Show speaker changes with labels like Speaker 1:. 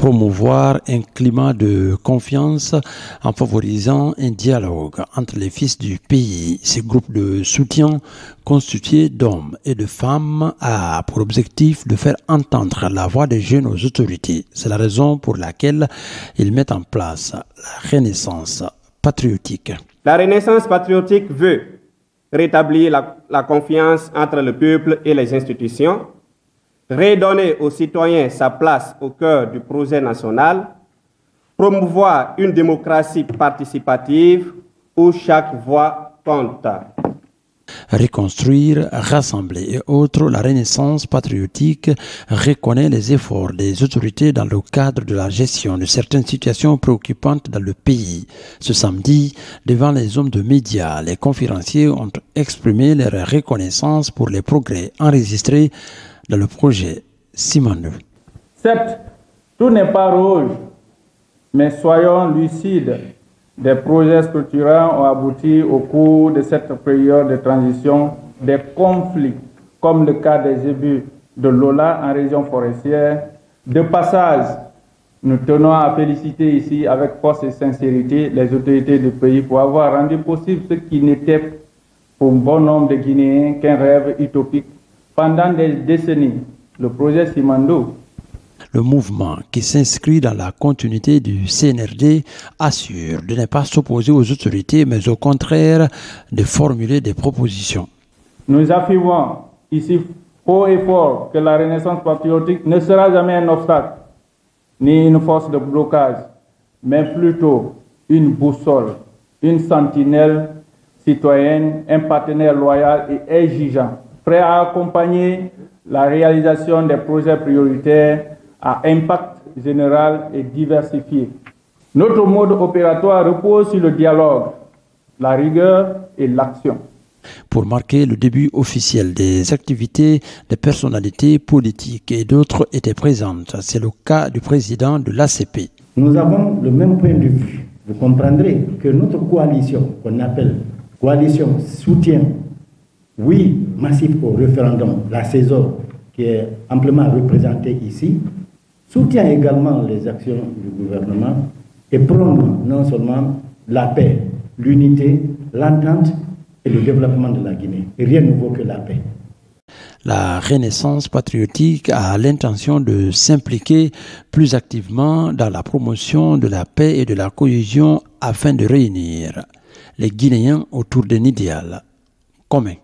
Speaker 1: promouvoir un climat de confiance en favorisant un dialogue entre les fils du pays. Ce groupe de soutien constitué d'hommes et de femmes a pour objectif de faire entendre la voix des jeunes aux autorités. C'est la raison pour laquelle ils mettent en place la Renaissance patriotique.
Speaker 2: La Renaissance patriotique veut rétablir la confiance entre le peuple et les institutions, redonner aux citoyens sa place au cœur du projet national, promouvoir une démocratie participative où chaque voix compte.
Speaker 1: Reconstruire, rassembler et autres, la Renaissance patriotique reconnaît les efforts des autorités dans le cadre de la gestion de certaines situations préoccupantes dans le pays. Ce samedi, devant les hommes de médias, les conférenciers ont exprimé leur reconnaissance pour les progrès enregistrés dans le projet Simandou.
Speaker 3: Certes, tout n'est pas rouge, mais soyons lucides. Des projets structurants ont abouti au cours de cette période de transition. Des conflits, comme le cas des ébus de Lola en région forestière. De passage, nous tenons à féliciter ici avec force et sincérité les autorités du pays pour avoir rendu possible ce qui n'était pour un bon nombre de Guinéens qu'un rêve utopique. Pendant des décennies, le projet Simandou.
Speaker 1: Le mouvement, qui s'inscrit dans la continuité du CNRD, assure de ne pas s'opposer aux autorités, mais au contraire de formuler des propositions.
Speaker 3: Nous affirmons ici haut et fort que la Renaissance patriotique ne sera jamais un obstacle, ni une force de blocage, mais plutôt une boussole, une sentinelle citoyenne, un partenaire loyal et exigeant, prêt à accompagner la réalisation des projets prioritaires à impact général et diversifié. Notre mode opératoire repose sur le dialogue, la rigueur et l'action.
Speaker 1: Pour marquer le début officiel des activités, des personnalités politiques et d'autres étaient présentes. C'est le cas du président de l'ACP.
Speaker 4: Nous avons le même point de vue. Vous comprendrez que notre coalition, qu'on appelle coalition soutien, oui, massif au référendum, la CESOR, qui est amplement représentée ici, soutient également les actions du gouvernement et prône non seulement la paix, l'unité, l'entente et le développement de la Guinée. Rien ne vaut que la paix.
Speaker 1: La Renaissance patriotique a l'intention de s'impliquer plus activement dans la promotion de la paix et de la cohésion afin de réunir les Guinéens autour d'un idéal commun.